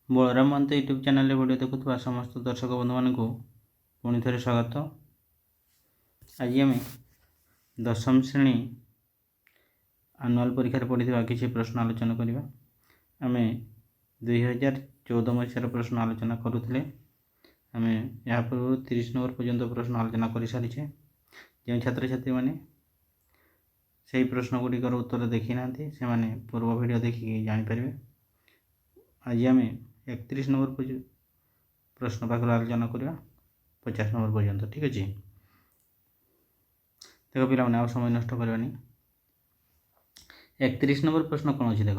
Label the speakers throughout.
Speaker 1: बलराम महंत YouTube channel video देखुवा समस्त दर्शक बंधु मानक पुणी थे स्वागत। आज आम दशम श्रेणी आनुआल परीक्षा पढ़ी किसी प्रश्न आलोचना करवा। आम 2014 मसीहार प्रश्न आलोचना करुले। आम या पूर्व 30 नंबर पर्यंत प्रश्न आलोचना कर सारीचे। जो छात्र छात्री मैंने से प्रश्न गुड़िकर उत्तर देखी ना से पूर्व वीडियो देखिए जापर। आज आम 31 नंबर प्रश्न पाखर आलोचना करवा 50 नंबर पर्यंत। ठीक अच्छे देख पिला आ समय नष्ट करवानी। 31 नंबर प्रश्न कौन अच्छी देख,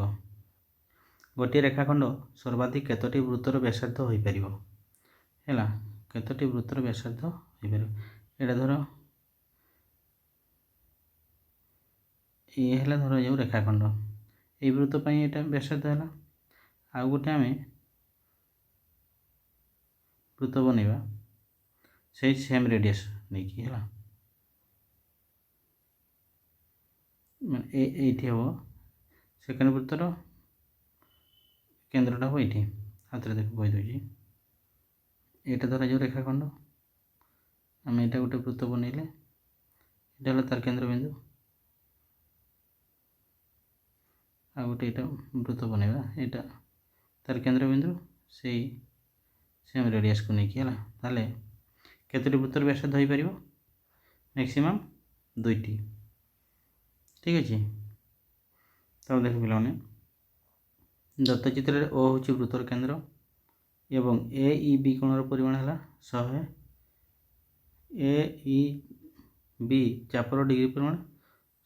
Speaker 1: गोटे रेखाखंड सर्वाधिक केतोटी वृत्तर व्यासार्ध हो पार है, केतोटी वृत्तर व्यासार्ध हो पार। एटा धर ये है धर जो रेखाखंड ये वृत्त पर यहाँ व्यासार्ध है। आउ गोटे आम वृत्त बनवा से सेम रेडियस नहीं कि है ये हम सेकेंड वृत्तर केन्द्रटा हम ये हाथ में देख कहीदे। यहाँ धर जो रेखाखंड आम यहाँ गोटे वृत्त बनइले ये तार केन्द्र बिंदु। आ गोटे यहाँ वृत्त बनवा यहाँ तार केन्द्र बिंदु से सेम रेडियस को लेकिन है केतोटी वृत्तर व्यासार्ध हो पार मैक्सिमम 2टी। ठीक अच्छे तब देख पे दत्त चित्र ओ हूँ वृत्तर केन्द्र एवं ए इ बी कोणर परिमाण है 100। ए इ बी चापर डिग्री परिमाण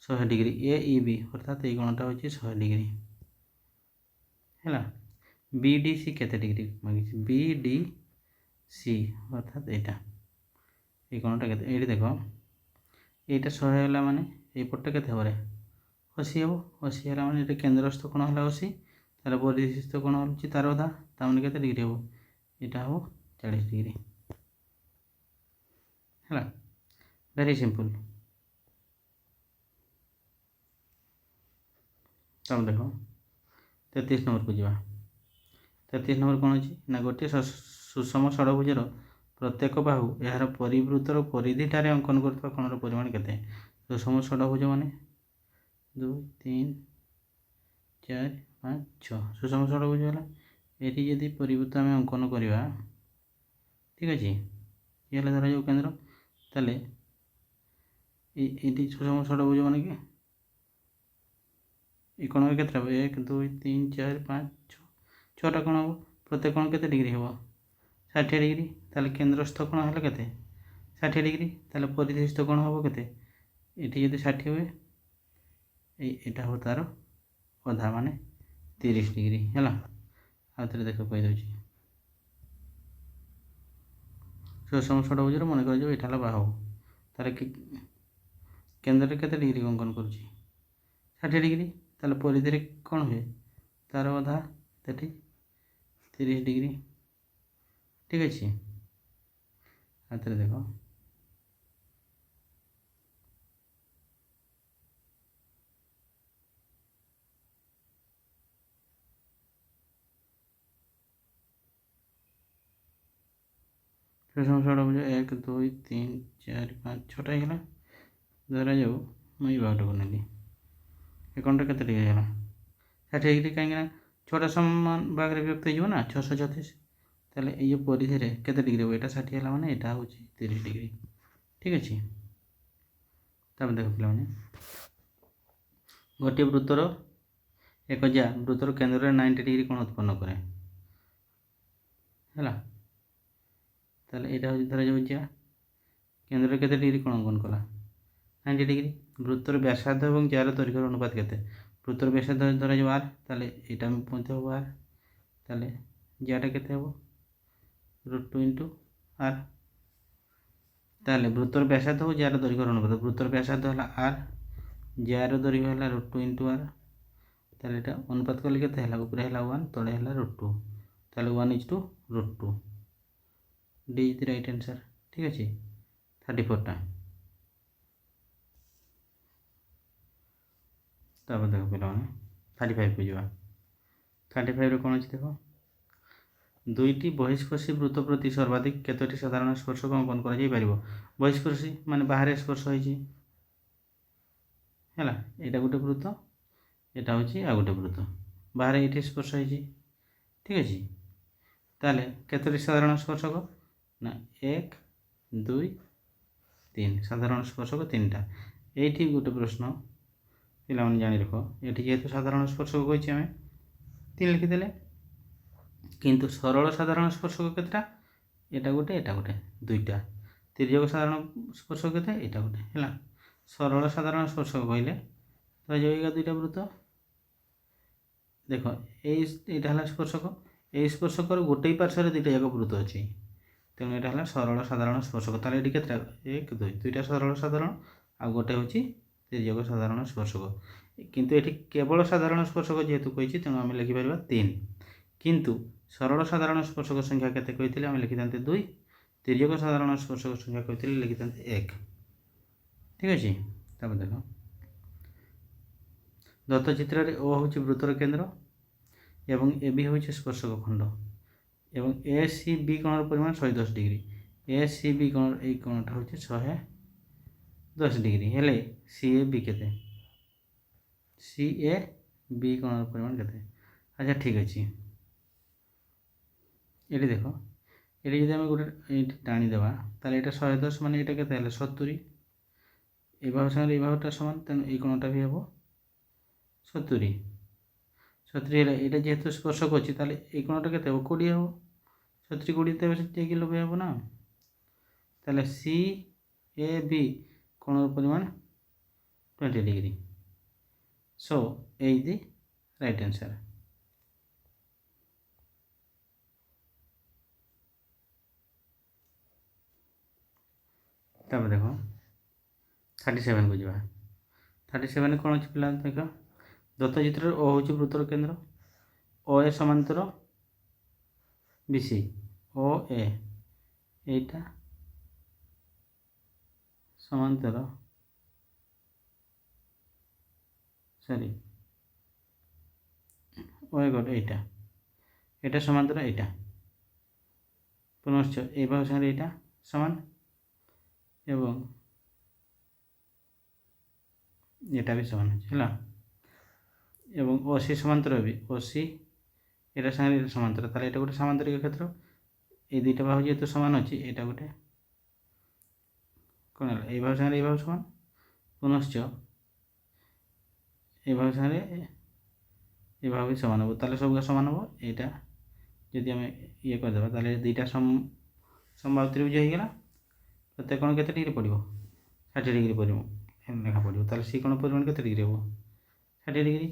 Speaker 1: 100 डिग्री। ए इ बी अर्थात ये कोणटा हूँ 100 डिग्री है। बी डी सी केते डिग्री मांगी बी डी सी अर्थात यहाँ ये कोणटा के ये देख यहाँ 100 है माने ये पट्टे के 80 हम 80 है माने केन्द्रस्थ कोण है 80 तार परिशिष्ट कोण हो तार अधा ताने के डिग्री हम यहाँ हम 40 डिग्री है। Very simple. तब देख 33 नंबर को जावा। 33 नंबर कौन अच्छी ना गोटे सुषम षड़भुजर प्रत्येक बाहु यार परिवृत्तर परिधिठार अंकन कर कोणर परिमाण केते। सुषम षड़भुज माने 2 3 4 5 6 सुषम षड़भुज है। ये जदि परिवृत्त आम अंकन करवा ठीक अच्छे ये धर जो केन्द्र ताले ये सुषम षड़भुज मान कि ये कोण के 1 2 3 4 5 6 कोण हम प्रत्येक कोण के डिग्री हम 60 डिग्री ताले केन्द्रस्थ कोण है के 60 डिग्री ताले परिशिष्ट कोण हम के ये जब 60 हुए यहाँ हम तार अधा मान 30 डिग्री है। आउे देख कहीदे सुषम षड़भुजर मन कर जो यहाँ बाहु तार केन्द्र के डिग्री अंकन कर 60 डिग्री ताले परिधि कौन हुए तार अधा 30 डिग्री। ठीक अच्छे हाथ में देख सुषम षड़भुज 1 2 3 4 5 6टा है धरा जाऊ मुझे बाउट को नेली ये कोणटा के डिग्री है 60 डिग्री कहीं 6टा समान भाग में विभक्त हो 636 ताले ये परिधि के डिग्री हम यहाँ 60 है मैंने यहाँ हूँ 30 डिग्री। ठीक अच्छे तब देख पे गोटे वृत्तर एक जा वृत्तर केन्द्र 90 डिग्री कोण उत्पन्न कै है ताले यहाँ हूँ धर जा केन्द्र के डिग्री कोण अंकन कला 90 डिग्री। वृत्तर व्यासार्ध और जार दैर्घ्यर अनुपात के वृत्तर व्यासार्ध धरा जो आर ताले यहाँ मध्य हम आर ताले जाटा के √2 इंटू आर ताले वृत्तर व्यासार्ध और जार दैर्घ्यर अनुपात वृत्तर व्यासार्ध है आर जार दैर्घ्य है √2 इंटू आर ताले यहाँ अनुपात कले के ऊपर है 1 तले है √2 ताले 1:√2 D is the right answer. ठीक अच्छे 34टा। तब देख पे 35 को जावा। 35 कौन अच्छे देख ଦୁଇଟି ବହିଃସ୍ପର୍ଶୀ ବୃତ୍ତ ପ୍ରତି ସର୍ବାଧିକ କେତୋଟି ସାଧାରଣ ସ୍ପର୍ଶକ ଅଙ୍କନ କରାଯାଇପାରିବ। ବହିଃସ୍ପର୍ଶୀ ମାନେ ବାହାରେ ସ୍ପର୍ଶ ହେଇଛି ହେଲା, ଏଇଟା ଗୋଟେ ବୃତ୍ତ, এটা ହେଉଛି ଆଉ ଗୋଟେ ବୃତ୍ତ, ବାହାରେ ଏଇଠି ସ୍ପର୍ଶ ହେଇଛି, ଠିକ୍ ଅଛି। ତାହେଲେ କେତୋଟି ସାଧାରଣ ସ୍ପର୍ଶକ ନା 1 2 3 ସାଧାରଣ ସ୍ପର୍ଶକ 3ଟା। এইଠି ଗୋଟେ ପ୍ରଶ୍ନ ପିଲାମାନେ ଜାଣି ରଖ, ଏଠି ଯେହେତୁ ସାଧାରଣ ସ୍ପର୍ଶକ କହିଛି ଆମେ 3 লিখিଦେଲେ, କିନ୍ତୁ ସରଳ ସାଧାରଣ ସ୍ପର୍ଶକ କେତେଟା? এটা ଗୋଟେ 2ଟା। ତିର୍ଯ୍ୟକ ସାଧାରଣ ସ୍ପର୍ଶକ କେତେ? এটা ଗୋଟେ ହେଲା। ସରଳ ସାଧାରଣ ସ୍ପର୍ଶକ କହିଲେ ଧରାଯାଉ ଏଇଟା 2ଟା ବୃତ୍ତ, ଦେଖ এইটা ହେଲା ସ୍ପର୍ଶକ, এই ସ୍ପର୍ଶକର ଗୋଟିଏ ପାର୍ଶ୍ୱରେ 2ଟା ଯାକ ବୃତ୍ତ ଅଛି, ତେଣୁ এটা ହେଲା ସରଳ ସାଧାରଣ ସ୍ପର୍ଶକ। ତାହେଲେ ଏଠି କେତେଟା? 1 2 2ଟା ସରଳ ସାଧାରଣ ଆଉ ଗୋଟେ ହେଉଛି ତିର୍ଯ୍ୟକ ସାଧାରଣ ସ୍ପର୍ଶକ। କିନ୍ତୁ ଏଠି କେବଳ ସାଧାରଣ ସ୍ପର୍ଶକ ଯେହେତୁ କହିଛି ତେଣୁ ଆମେ ଲେଖିପାରିବା 3। କିନ୍ତୁ ସରଳ ସାଧାରଣ ସ୍ପର୍ଶକ ସଂଖ୍ୟା କେତେ କହିଥିଲେ? ଆମେ ଲେଖିଥାନ୍ତେ 2। ତିର୍ଯ୍ୟକ ସାଧାରଣ ସ୍ପର୍ଶକ ସଂଖ୍ୟା କହିଥିଲେ ଲେଖିଥାନ୍ତେ 1। ଠିକ୍ ଅଛି। ତାପରେ ଦେଖ, ଦତ୍ତ ଚିତ୍ରରେ ଓ ହେଉଛି ବୃତ୍ତର କେନ୍ଦ୍ର ଏବଂ ଏ ବି ହେଉଛି ସ୍ପର୍ଶକ ଖଣ୍ଡ ଏବଂ ଏ ସି ବି କୋଣର ପରିମାଣ 110 ডিগ্রি। ଏ ସି ବି କୋଣ, এই କୋଣଟା ହେଉଛି 110 ডিগ্রি, ହେଲେ ସି ଏ ବି କେତେ? ସି ଏ ବି କୋଣର ପରିମାଣ କେତେ? আচ্ছা ঠিক ଅଛି। এটি দেখো, এটি যদি আমি গোটে এইটি টাণিদেবা তাহলে এটা 110 মানে এটা কেতে হলে 70, এই বাহু সাথে এই বাহুটা সমান, তেমন এই কোণটা भी হব 70। 70 হলে এটা যেহেতু স্পর্শক হচ্ছে তাহলে এই কোণটা কেতে হব 20 হব, 70 20 হবে, সেটা কি লবে হব না? তাহলে সি এ বি কোণর পরিমাণ 20 ডিগ্রি। সো এই দি রাইট অ্যান্সার। তারপরে দেখো 37 କୁ ଯିବା। 37 କ'ଣ ଅଛି ପିଲା ଦେଖ, ଦତ୍ତ ଚିତ୍ରରେ ଓ ହେଉଛି ବୃତ୍ତର କେନ୍ଦ୍ର, ଓ ଏ ସମାନ୍ତର ବିସି, ଓ ଏ এইটা সমান্তর, সরি ও গড এইটা, এটা সমান্তর এইটা, পুনশ্চ এই বাহু সঙ্গে এইটা সমান এবং এটা भी সমান আছে ହେଲା, এবং ওসি সমান্তর भी, ওসি এটা সঙ্গে এটা সমান্তর, তাহলে এটা গোটে সামান্তরিক ক্ষেত্র। এই দুইটা বাহু যেহেতু সমান আছে, এটা গোটে কোণ হল, এই বাহু সঙ্গে এই বাহু সমান, পুনশ্চ এই বাহু সঙ্গে এই বাহু भी সমান হব, তাহলে সবগুলো সমান হব। এইটা যদি আমি ইয়ে କରିଦେବା তাহলে দুইটা সমবাহু ত্রিভুজ হয়ে গেল। প্রত্যেক কোণ কেতে ডিগ্রি পড়িব? 60 ডিগ্রি পড়িব, লেখা পড়িব। তাহলে সি কোণ পরিমাণ কেতে ডিগ্রি হব? 60 ডিগ্রি।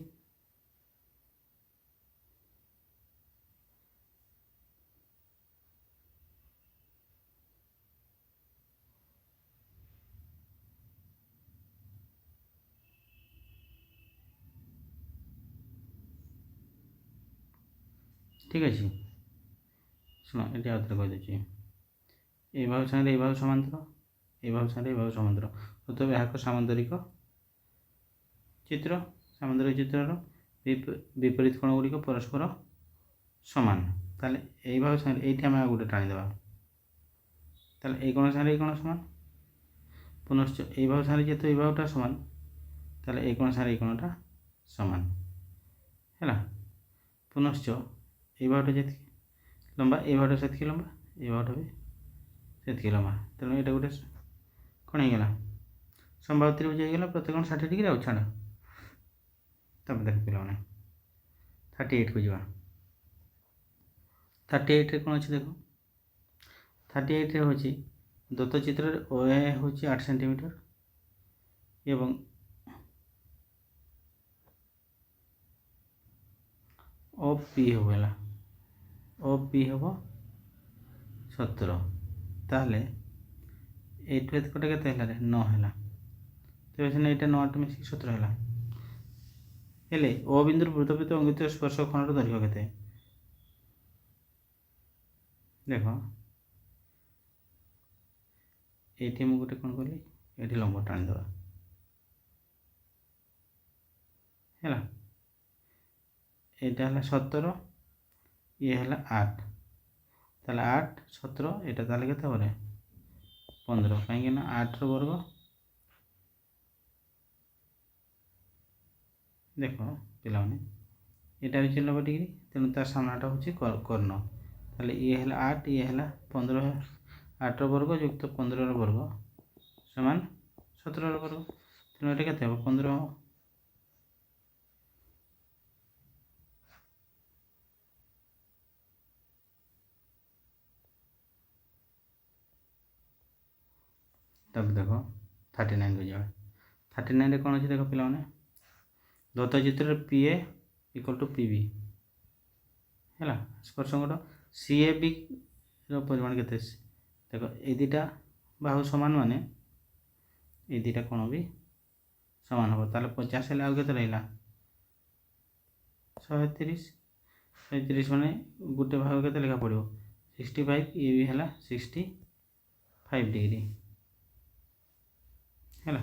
Speaker 1: ঠিক আছে, ଶୁଣ ଏଠି ଆଉ ଥରେ କହିଦେଉଛି, এই বাহু ସାଙ୍ଗରେ এই ବାହୁ ସମାନ୍ତର, এই ବାହୁ ସାଙ୍ଗରେ এই ବାହୁ ସମାନ୍ତର, ତଥାପି ଏହା ଏକ ସାମାନ୍ତରିକ ଚିତ୍ର। ସାମାନ୍ତରିକ ଚିତ୍ରର ବିପରୀତ କୋଣ ଗୁଡ଼ିକ ପରସ୍ପର ସମାନ। ତାହେଲେ এই ବାହୁ ସାଙ୍ଗରେ এইଠି ଆମେ ଆଉ ଗୋଟେ ଟାଣିଦେବା, তাহলে এই কোণ সাথে এই কোণ সমান, পুনশ্চ এই বাহু সাথে যেহেতু এই বাহুটা সমান, তাহলে এই কোণ সাথে এই কোণটা সমান ହେଲା। পুনশ্চ এই বাহুটা যেତିକି লম্বা, এই বাহুটা সেତିକି লম্বা, এই বাহুটা ବି ସେତିକି ଲମ୍ବା, ତେଣୁ ଏଇଟା ଗୋଟେ କ'ଣ ହେଇଗଲା? ସମବାହୁ ତ୍ରିଭୁଜ ହେଇଗଲା। ପ୍ରତ୍ୟେକ କୋଣ 60 ডিগ্রি ଆଉ ଛାଡ଼। ତାପରେ ଦେଖ ପିଲାମାନେ 38କୁ ଯିବା। 38ରେ କ'ଣ ଅଛି ଦେଖ, 38ରେ ହେଉଛି ଦତ୍ତ ଚିତ୍ରରେ ଓ ଏ ହେଉଛି 8 সেন্টিমিটার এবং ଓ ପି ହେବ ହେଲା, ଓ ପି ହେବ 17। ତାହେଲେ এইଠୁ ଏତକଟା କେତେ ହେଲା? 9 ହେଲା। ତେବେ ସିନା ଏଇଟା 9ଟା ମିଶିକି 17 ହେଲା। ହେଲେ ଓ ବିନ୍ଦୁରୁ ବୃତ୍ତ ପ୍ରତି ଅଙ୍କିତ ସ୍ପର୍ଶକ ଖଣ୍ଡର ଦୈର୍ଘ୍ୟ କେତେ? ଦେଖ এইଠି ମୁଁ ଗୋଟେ କ'ଣ କଲି, ଏଇଠି ଲମ୍ବ ଟାଣିଦେବା ହେଲା। এইটা ହେଲା 17, ଇଏ ହେଲା 8, তাহলে 8 17 এটা তাহলে কেতে হবে 15 କାହିଁକି ନା 8ର ବର୍ଗ ଦେଖ ପିଲାମାନେ এটা হচ্ছে 90 ডিগ্রি তেଣୁ ତା ସାମ୍ନାଟା ହେଉଛି କର୍ଣ୍ଣ ତାହେଲେ ଇଏ ହେଲା 8 ଇଏ ହେଲା 15 8ର ବର୍ଗ ଯୁକ୍ତ 15ର ବର୍ଗ ସମାନ 17ର ବର୍ଗ ତେଣୁ ଏଟା କେତେ ହେବ 15 ହେବ। ତାପରେ ଦେଖ 39 को जाओ 39 ରେ କ'ଣ ଅଛି ଦେଖ ପିଲାମାନେ ଦତ୍ତ ଚିତ୍ରରେ PA = PB ହେଲା ସ୍ପର୍ଶଙ୍କର CAB ର ପରିମାଣ କେତେ ଦେଖ এই দুইটা বাহু সমান মানে এই দুইটা কোণ ବି সমান ହେବ তাহলে 50 ହେଲେ ଆଉ କେତେ ରହିଲା 130 ମାନେ ଗୋଟେ ଭାଗ କେତେ ଲେଖା ପଡ଼ିବ 65 ଇଏ ବି ହେଲା 65 ডিগ্রি ହେଲା।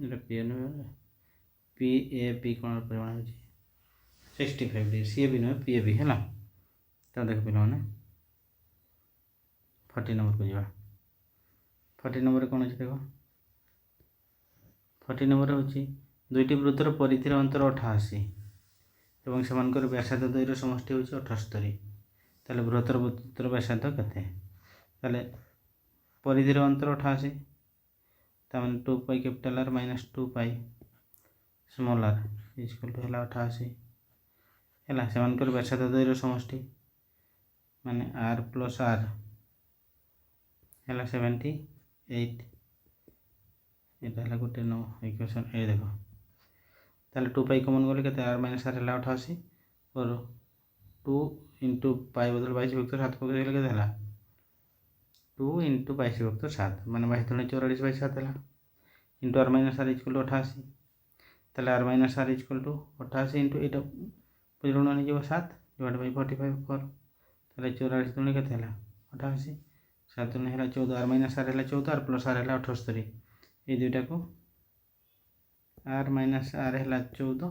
Speaker 1: এটা PAB কোণର ପରିମାଣ ହେଉଛି 65 ডিগ্রি CAB ନୁହେଁ PAB ହେଲା। ତ ଦେଖ ପିଲାମାନେ 40 ନମ୍ବରକୁ ଯିବା 40 ନମ୍ବରରେ କ'ଣ ଅଛି ଦେଖ 40 ନମ୍ବର ହେଉଛି ଦୁଇଟି ବୃତ୍ତର ପରିଧିର ଅନ୍ତର 88 ଏବଂ ସେମାନଙ୍କର ବ୍ୟାସାର୍ଧ ଦ୍ୱୟର ସମଷ୍ଟି ହେଉଛି 78 ତାହେଲେ ବୃହତ୍ତର ବୃତ୍ତର ବ୍ୟାସାର୍ଧ କେତେ ତାହେଲେ ପରିଧିର ଅନ୍ତର 88 ତାମାନେ 2 ପାଇ କ୍ୟାପିଟାଲ R ମାଇନସ୍ 2 ପାଇ ସ୍ମଲ୍ r ଇକ୍ୱାଲ୍ ଟୁ ହେଲା 88 ହେଲା ସେମାନଙ୍କର ବ୍ୟାସାର୍ଧ ଦ୍ୱୟର ସମଷ୍ଟି ମାନେ r ପ୍ଲସ୍ r ହେଲା 78 এটা ହେଲା ଗୋଟେ ଇକ୍ୱେସନ୍ ଏ ଦେଖ ତାହେଲେ 2 ପାଇ କମନ୍ ଗଲେ କେତେ r ମାଇନସ୍ r ହେଲା 88 और 2 इंटू पाई बदल 22 विभक्त 7 पकड़ देले केते हला 2 इंटू 22 विभक्त 7 माने 22 दुणे 44 बाई 7 हला into r minus r equal to 88 ताले r minus r equal to 88 into एटा पजरुण नि जेबो 7 डिवाइड बाय 45 4 ताले 44 दुणे केते हला 88 7 दुणे हला 14 r माइनस r हला 14 r प्लस r हला 78 ए दुईटा को r माइनस r हला 14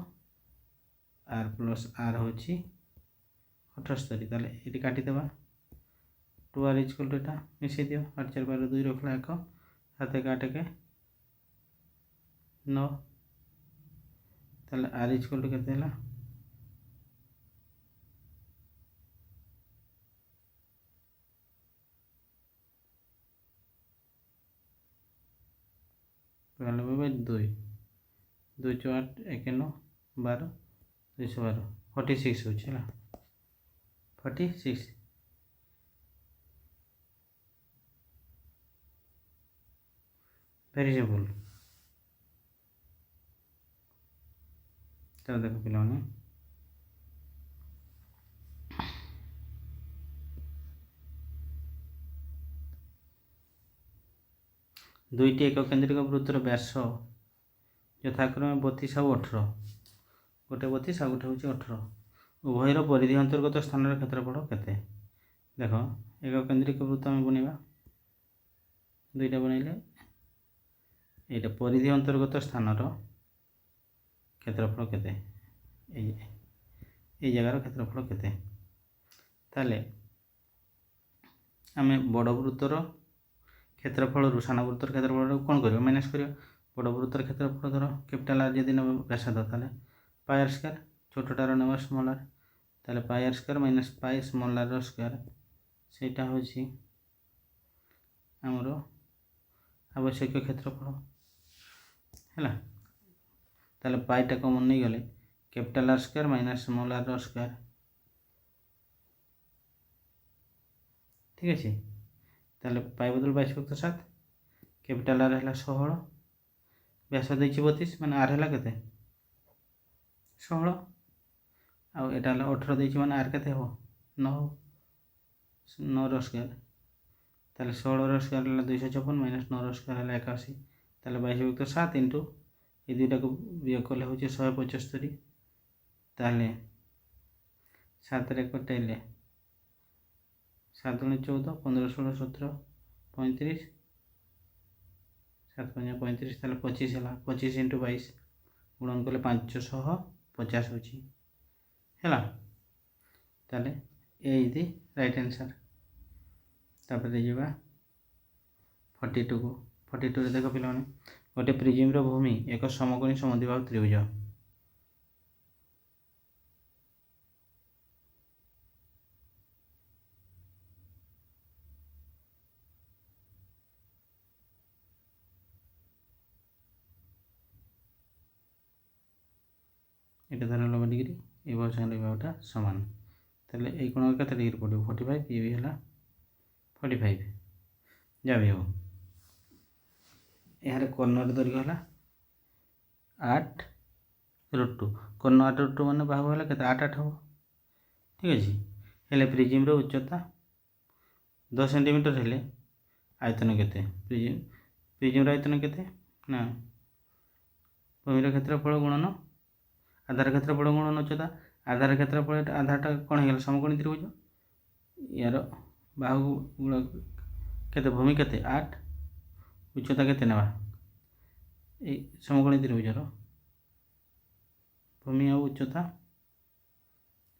Speaker 1: r प्लस r होची 78 ताले ये काटी देवा 2r इक्वल टू एटा मिसई दियो 8 4 12 2 रखला 1 7 1 8 के 9 ताले r इक्वल टू केते हला गले बाय 2 2 4 1 9 12 212 46 होची हला 46 वेरी सिंपल तो देखो पिला दुईटी एक केन्द्रिक वृत्तर व्यास यथाक्रमे 32 और 18 गोटे 32 और गोटे हूँ 18 उभयर परिधि अंतर्गत स्थान क्षेत्रफल केते देख एक केन्द्रिक वृत्त आम बनवा दुईटा बनइले ये परिधि अंतर्गत स्थान क्षेत्रफल केते जगार क्षेत्रफल केते ताले आम बड़ वृत्तर क्षेत्रफल साना वृत्तर क्षेत्रफल कौन कर माइनस कर बड़ वृत्तर क्षेत्रफल धर कैपिटाल आर जदि नब व्यासार्ध ताले पाई आर स्क्वायर छोटटार नब स्मॉल आर ताले pi R square minus pi small R square सेटा होची आमर आवश्यक क्षेत्रफल है ताले पाईटा कमन नहीं गले capital R square minus small R square ठीक है ताले पाई बदल 22 विभक्त 7 कैपिटाल आर है 16 व्यास देछि 32 माने आर है केते 16 आउ एटा 18 देछि माने आर केते हो 9 9 रो स्क्वायर ताले 16 रो स्क्वायर है 256 माइनस 9 रो स्क्वायर है 81 ताले 22 विभक्त 7 इंटू ये दुईटा को वियोग कले होचे 175 ताले 7 रे कटाइले 7 × 14, 15, 16, 17, 35, 7 × 5 35, তাহলে 25 है। 25 × 22 गुणन कले 550 होची है। ताले ए इज द राइट आंसर। तापर जावा 42 को। 42 रे देखो पिला गोटे प्रिजिम रो भूमि एक समकोणी समद्विबाहु त्रिभुज। এটা ধর 90 ডিগ্রি, এই বাহু সঙ্গে এই বাহুটা সমান, তাহলে এই কোণ কত ডিগ্রি পড়বে 45, ये भी है 45 जहाँ भी हो। यार कर्णर दैर्घ्य है 8√2, कर्ण 8√2 मान बाहु है के 8 हम, ठीक अच्छे। हेले प्रिजिम रो उच्चता 10 सेंटीमीटर हेले आयतन केते, प्रिजिम रो आयतन केते ना भूमिर क्षेत्रफल गुणन आधार क्षेत्रफल गुणन उच्चता। आधार क्षेत्रफल आधारटा कौन है समकोणी त्रिभुज, यार बाहु केते भूमि केते 8, उच्चता केते नेबा ए समकोणी त्रिभुजर भूमि और उच्चता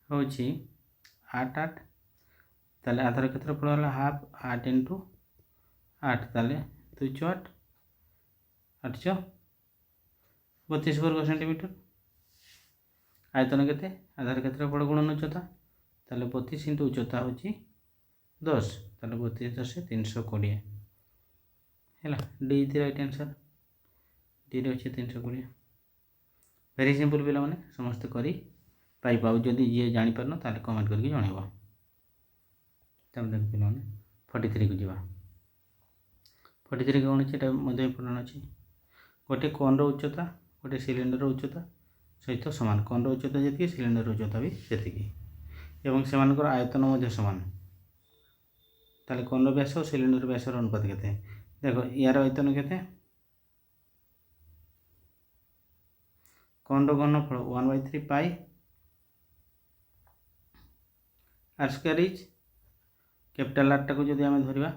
Speaker 1: होची 8 8, ताले आधार क्षेत्रफल है हाफ 8 × 8, ताले 2 8 8 32 वर्ग सेंटीमीटर। आयतन केते आधार क्षेत्रफल गुणन उच्चता, ताले 32 × उच्चता होची 10, ताले 32 10 320 है। D is the right answer. D रे अच्छे 320। वेरी सिंपल पिला माने समस्त करी पाई पाऊ। जदि ये जानी पारन ताले कमेंट करके जणाइबो। तब देख पिला माने 43 को जीवा। 43 कौन अच्छे मध्य इंपोर्टेंट अच्छे। गोटे कोण उच्चता गोटे सिलिंडर उच्चता सहित सामान। कोण उच्चता जी सिलिंडर उच्चता भी जी एवं से आयतन सामान, ताले कोण व्यास और सिलिंडर व्यास अनुपात केते देखो। यार आयतन केते कोण घनफल 1/3 pi R square is capital R टाक जदि आम धरवा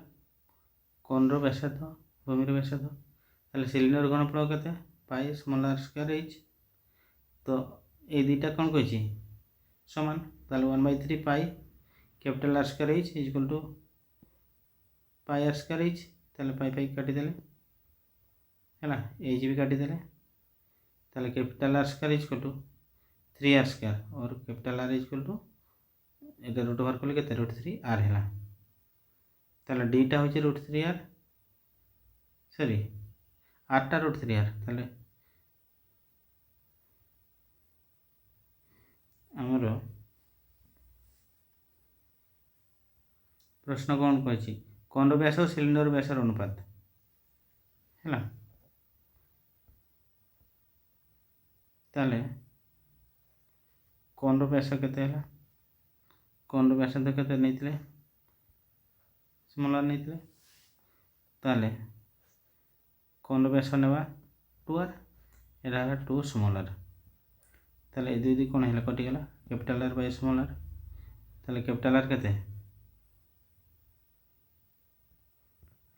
Speaker 1: कोण व्यासार्ध भूमिर व्यासार्ध, ताले सिलिंडर घनफल केते पाई स्मॉल आर स्क्वायर इज। तो ये दुईटा कौन कही समान, ताले 1/3 पाई capital R square is equal to पाई आर स्क्वायर इज, ताले पाई पाई काटिदेले है, एच भी काटिदेले, ताले capital R square equal to 3 R square और कैपिटल आर इक्वल टू ये रूट ओवर कले के √3 आर है। ताले डीटा हूँ √3 आर सॉरी आरटा √3 आर, ताले आमर प्रश्न कौन कही कोण व्यास और सिलिंडर व्यासर अनुपात है। ताले कोण व्यास केते है, कोण व्यास केते नहीं स्मॉल आर नहीं, ताले कोण व्यास नेवा 2 आर एटा 2 स्मॉल आर, ताले ए दुई कौन है कटिगला capital R by small R, ताले कैपिटल आर केते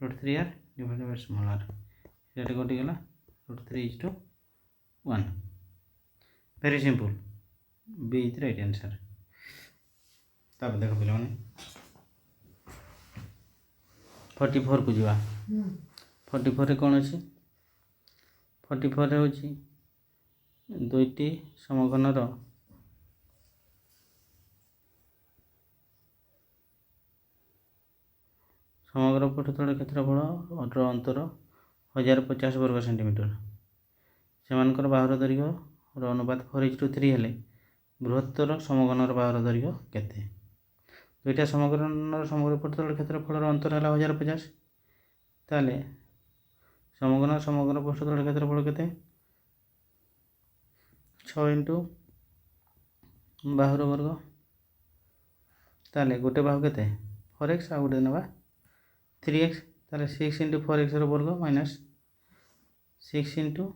Speaker 1: √3 R divided by small R, एटा कटिगला √3:1। Very simple, B is the right answer. तब देखो पिला 44 को जीवा। 44 रे कौन अच्छी 44 रे होची दुईटी समघनर समग्र पृष्ठतल क्षेत्रफल अंतर 1050 वर्ग सेंटीमीटर। सेमानकर बाहुर दैर्घ्य अनुपात 4:3 हेले बृहत्तर समघनर बाहुर दैर्घ्य केते। दुईटा समघनर समग्र पृष्ठतल क्षेत्रफल अंतर है 1050, ताले समघनर समग्र पृष्ठतल क्षेत्रफल केते 6 × बाहुर वर्ग, ताले गोटे बाहु केते 4x आ गोटे नेबा 3x, ताले 6 × 4x वर्ग माइनस 6 ×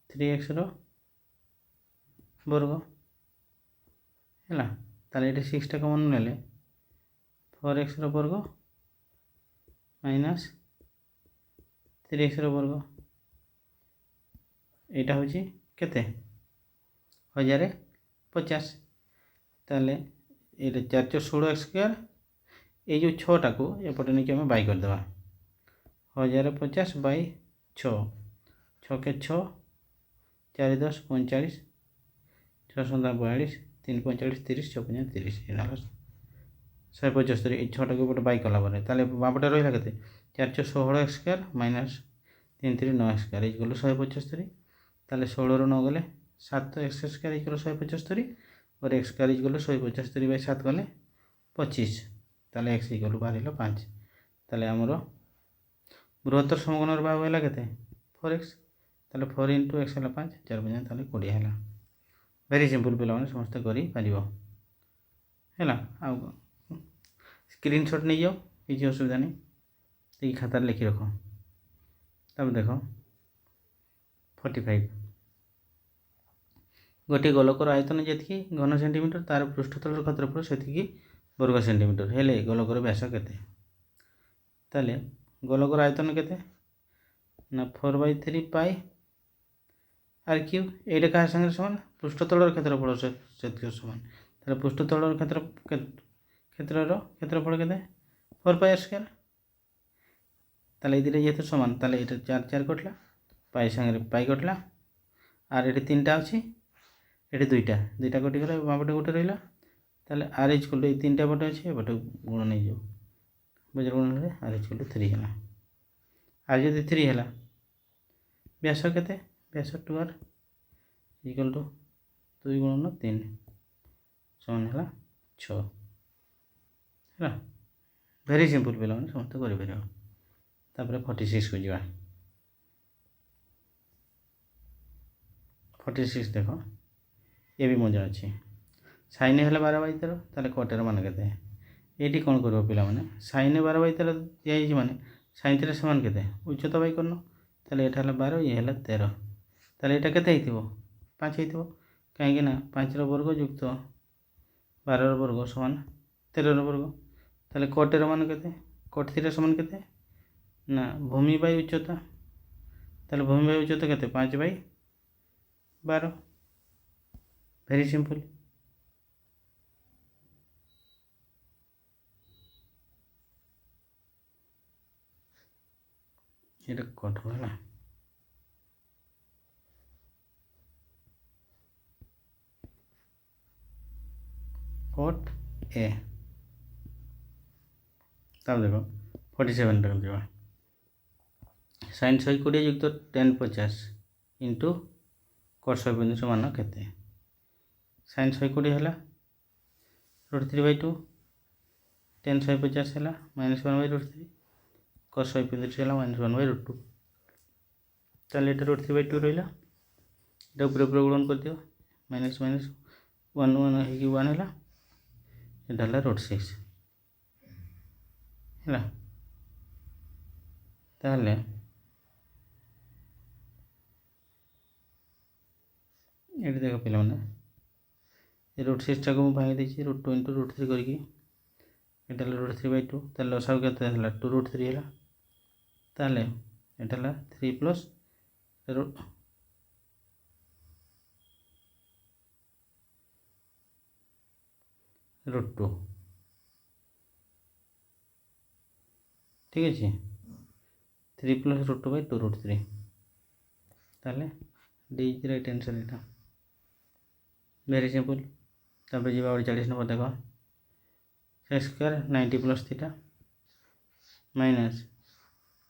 Speaker 1: 3x वर्ग है। ताले ये 6 टा कमन नेले 4x ବର୍ଗ ମାଇନସ୍ 3x ବର୍ଗ এইটা হচ্ছে কেতে 1050 তাহলে এটা 416x স্কয়ার এই যে 6টাକୁ এপটে নিয়ে আমি বাই করে দেবা 1050 বাই 6 6 के 6 4 10 45 6 7 42 3 45 30 6 5 30 এটা হলো 175 এই 6টাକୁ এপটে বাই কলা পরে তাহলে বামপটে রইলা কেতে 416x square minus 3 3 9x square এইগুলো 175 তাহলে 16 ରୁ 9 গেলে 7x স্কয়ার ইকুয়াল 175 और x স্কয়ার ইকুয়াল 175 বাই 7 গলে 25 তাহলে x ইকুয়াল বাহিল 5 তাহলে আমরা বৃহত্তর সমকোণর বাহু হলা কেতে 4x তাহলে 4 × x হলা 5 4 5 তাহলে 20 হলা ভেরি সিম্পল পিলা মানে সমস্ত করি পারিব হলা आ स्क्रीनशॉट नहीं जाओ किसी असुविधा नहीं तो ये खातार लिखी रखो तब देखो 45 गोटे गोलकर आयतन जी घन सेंटीमीटर तार पृष्ठतल क्षेत्रफल से वर्ग सेंटीमीटर हेले गोलकर व्यास केते ताले गोलकर आयतन केते ना 4/3 पाई आर क्यू ये क्या संगे समान पृष्ठतल क्षेत्रफल से समान ताले पृष्ठतल क्षेत्रफल केते 4 पाई स्क्वायर ताले ये जेहेतु समान ताले ये 4 4 कटला पाई संगे पाई कटला और ये 3टा अच्छी ये दुईटा दुईटा कटिगला बापटे गोटे रहा ताले आर इक्वल ये 3टा पटे अच्छे एपटे गुण नहीं जाओ बजार गुण आर इक्वल 3 है आज जब 3 है व्यास केते व्यास 2r इक्वल टू 2 गुणन 3 समान है 6 है वेरी सिंपल पे समस्त कर 46 को जा 46 देखो ये भी मजा अच्छे साइन है 12/13 ताले कटर मान के ये कौन कर पिला माने साइन 12/13 दिखाई माने साइन 3 समान के उच्चता बाई करन ताले एटा हला 12 ये हला 13 ताले एटा केते हिथिबो 5 हिथिबो काहे ना 5 रो वर्ग युक्त 12 रो वर्ग समान 13 रो वर्ग ताले कटर मान केते कट 3 समान केते ना भूमि बाई उच्चता ताले भूमि बाई उच्चता केते 5/12 वेरी सिंपल ये कट होगा कट ए तब देखो 47 तक जावा साइन 120 युक्त 1050 इंटू कट 100 समान केते साइन 120 है √3/2 10 150 है -1/√3 cos 150 है -1/√2 ताले ये √3/2 रहा ये ऊपर गुणन कर दियो माइनस माइनस 1 1 है 1 है ये √6 है ताले ये देख पे ये √6 टाक भांगी देती √2 × √3 करके এটা হলো √3/2 তাহলে লসাগু কত হলো 2√3 হলো তাহলে এটা হলো 3 প্লাস √2 ঠিক আছে 3 প্লাস √2/2 √3 তাহলে ডি ইজ রাইট आंसर এটা वेरी सिंपल तब जी 40 नंबर देखो x square 90 plus theta minus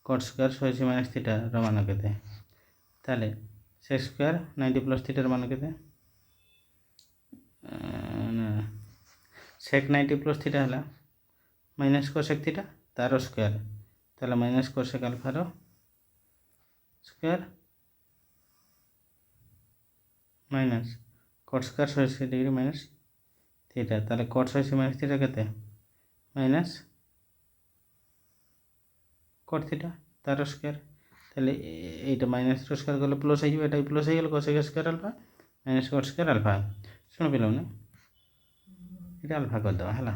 Speaker 1: cot square 180 minus theta मान केते ताले x स्क्वायर 90 प्लस थीटा मान केते सेक 90 प्लस थीटा है माइनस कोसेक थीटा तार स्क्वायर ताले माइनस कोसेक अल्फार square minus cot square 180 degree minus theta ताले कट 180 माइनस थीटा केते माइनस कट थीटा तार स्क्वायर ताले एटा माइनस स्क्वायर गले प्लस हो जाए एटा प्लस हो गले cosec square alpha minus cot square alpha शुण पे एटा अल्फा कर दवा है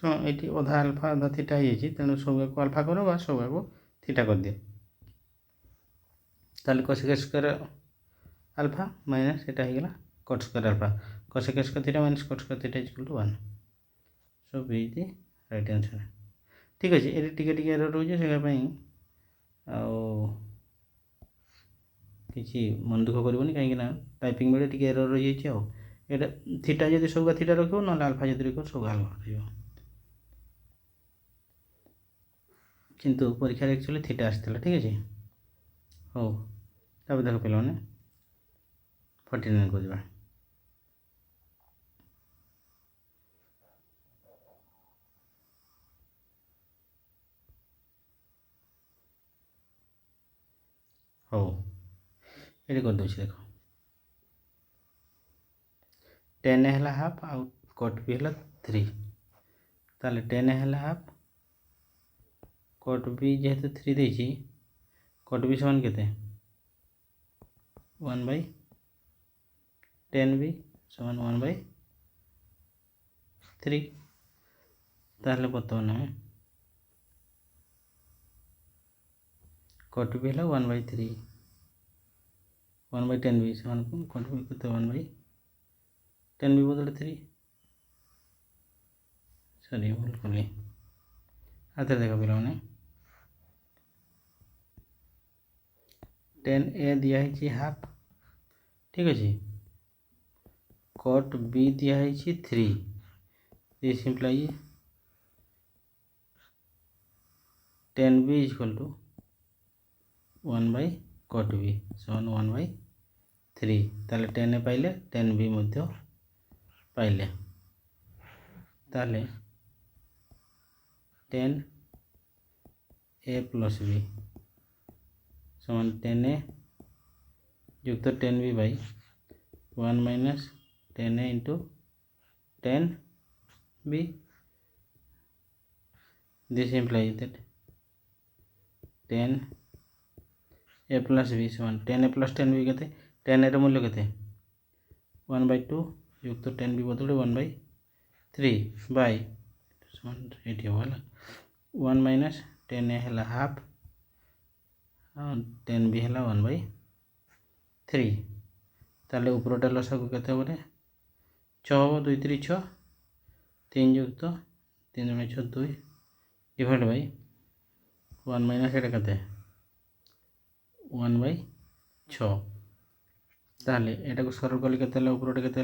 Speaker 1: ଶୁଣ ଏଇଠି ଅଧା ଆଲଫା ଅଧା ଥିଟା ହେଇଯାଇଛି, ତେଣୁ ସବୁଆକୁ ଆଲଫା କର ବା ସବୁଆକୁ ଥିଟା କରିଦିଅ। ତାହେଲେ cosec स्क्वायर आल्फा माइनस एटा हो गला cot square alpha, cosec square theta minus cot square theta equal to 1। So B is the right answer. ठीक अच्छे, ये टिके टिके एरर रोचे से किसी मन दुख करनी कहीं टाइपिंग बेले टिके एरर रही जाए। थीटा जब सब थीटा रख ना आल्फा जो रख सब आल्फा रहा, किंतु परीक्षा एक्चुअली थीटा आसाला। ठीक अच्छे, हो तब देख पे 49 कर हो ये कर दूसरी देख 10 है हाफ आउ कट भी है 3, ताले 10 है हाफ कट भी जेहेतु 3 देती कट भी समान के 1/10 भी समान 1/3, ताले बर्तमान आम कट भी है 1/3, 1/10 भी समान कट भी करते 1/10 भी बदले 3, सॉरी भूल कली आते देखा पे 10a दिखाई हाफ। ठीक अच्छे, कट बी दिखाई 3, this imply 10b equal to 1/cot b समान 1/3, ताले 10 पाइले 10b मध्य पाइले, ताले 10a प्लस b समान 10a युक्त 10b by 1 minus 10a into 10b, this imply that 10a plus b समान 10a प्लस 10b के 10a मूल्य के 1/2 युक्त 10b बदले 1/3 बाई समान ये होगा 1 माइनस 10a है हाफ और 10b है 1/3, ताले उपरटा लसा को कहते बोले 6 हम 2 3 6 3 युक्त 3 जन 6 2 डिवाइड बाई 1 माइनस एटा कहते 1/6, ताले एटा को सरल कले कहते उपरटा कहते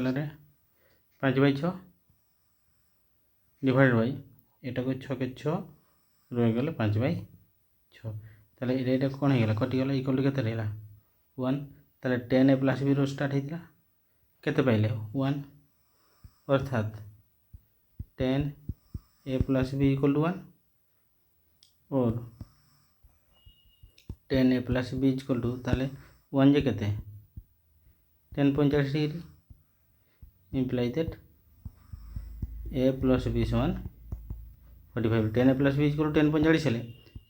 Speaker 1: 5/6 डिवाइड बाई एटा को 6 के 6 रही गले 5/6, ताले एटा कौन हो गला कटिगला इक्वल टू केते रहला 1, ताले 10a प्लस b रो स्टार्ट होता केते पाइले 1, अर्थात 10a plus b equal to 1 और 10a plus b equal to ताले 1 जे केते 10.45 degree, imply that a plus b समान 45, 10a plus b equal to 10.40 हेले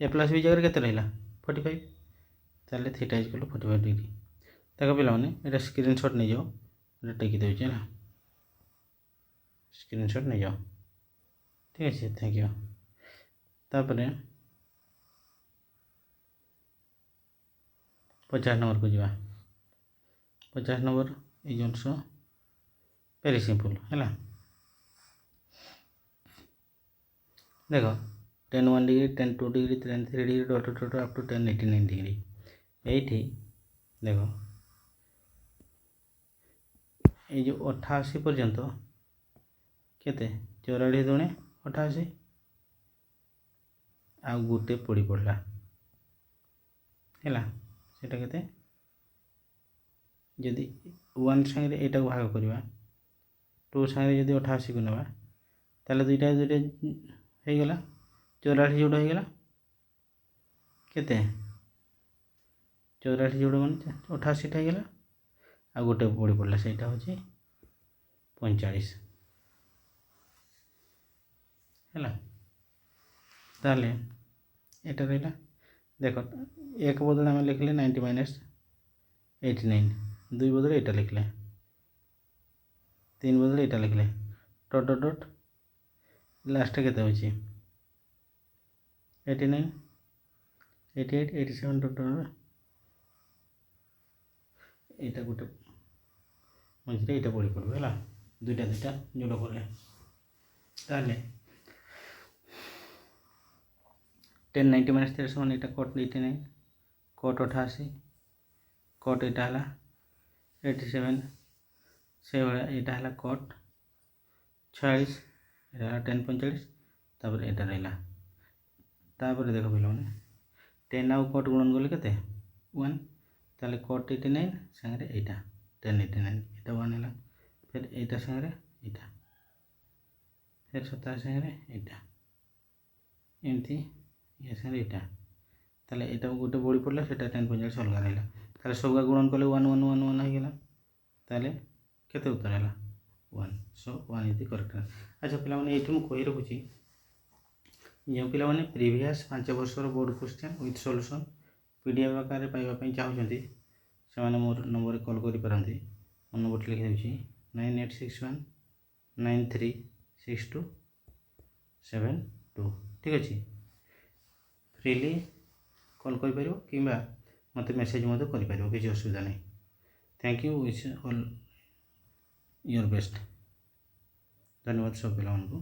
Speaker 1: a प्लस b जगह केते रहला 45, ताले थीटा इक्वल टू 45 डिग्री। देखो पे ये स्क्रीनशॉट नहीं जाओ, टेकी देना है, स्क्रीनशॉट नहीं जाओ। ठीक है, थैंक यू। तापर 50 नंबर को जावा, 50 number is also very simple है। देखो 10 1 degree 10 2 degree 10 3 degree dot dot up to 10 89 degree, ये देखो ये जो 88 पर्यंत केते 44 दुणे 88 आ गोटे पड़ी पड़ला है, सेटा केते जदि 1 संगे एटा भाग करवा 2 संगे जदि 88 को नवा ताले दुईटा दुईटा हो गला 84 जोड़ हो गला केते 84 जोड़ मान 88 हो गला आ गोटे पड़ी पड़ला सेटा होची 45 है, ताले एटा रहा देखो 1 बदले आम लिखले 90 माइनस 89, 2 बदले एटा लिखले 3 बदले एटा लिखले डॉट डॉट डॉट ଲାଷ୍ଟଟା କେତେ ହେଉଛି 89 88 87 ଟୋଟାଲ୍ ଏଇଟା ଗୋଟେ ମଝିରେ ଏଇଟା ବଳି ପଡ଼ିବ ହେଲା ଦୁଇଟା ଯୋଡ଼ କଲେ ତାହେଲେ 1090 ମାଇନସ୍ 13 ଏଇଟା କଟ୍ 89 କଟ୍ 88 କଟ୍ ଏଇଟା ହେଲା 87 ସେଇଭଳିଆ ଏଇଟା ହେଲା କଟ୍ 46 ଏଇଟା ହେଲା 1045 ତାପରେ ଏଇଟା ରହିଲା ତାପରେ ଦେଖ ପିଲାମାନେ 10 ଆଉ କଟ୍ ଗୁଣନ କଲେ କେତେ 1 ତାହେଲେ କଟ୍ 89 ସାଙ୍ଗରେ ଏଇଟା 1089 ଏଇଟା 1 ହେଲା ଫେର୍ ଏଇଟା ସାଙ୍ଗରେ ଏଇଟା ଫେର୍ 87 ସାଙ୍ଗରେ ଏଇଟା ଏମିତି ଏ ସାଙ୍ଗରେ ଏଇଟା ତାହେଲେ ଏଇଟା ଗୋଟେ ବଳି ପଡ଼ିଲା ସେଟା 1045 ଅଲଗା ରହିଲା ତାହେଲେ ସବୁକା ଗୁଣନ କଲେ 1 1 1 1 ହେଇଗଲା ତାହେଲେ କେତେ ଉତ୍ତର ହେଲା 1 ସୋ 1 ଇଜ୍ ଦି କରେକ୍ଟ ଆଚ୍ଛା ପିଲାମାନେ ଏଇଠି ମୁଁ କହି ରଖୁଛି ଯେଉଁ ପିଲାମାନେ ପ୍ରିଭିୟସ୍ 5 ବର୍ଷର board question with solution PDF ଆକାରରେ ପାଇବା ପାଇଁ ଚାହୁଁଛନ୍ତି ସେମାନେ ମୋର ନମ୍ବରରେ କଲ୍ କରିପାରନ୍ତି ମୋ ନମ୍ବରଟି ଲେଖିଦେଉଛି 9861936272 ଠିକ୍ ଅଛି ଫ୍ରିଲି କଲ୍ କରିପାରିବ କିମ୍ବା ମୋତେ ମେସେଜ୍ ମଧ୍ୟ କରିପାରିବ କିଛି ଅସୁବିଧା ନାହିଁ thank you wish all your best ଧନ୍ୟବାଦ ସବୁ ପିଲାମାନଙ୍କୁ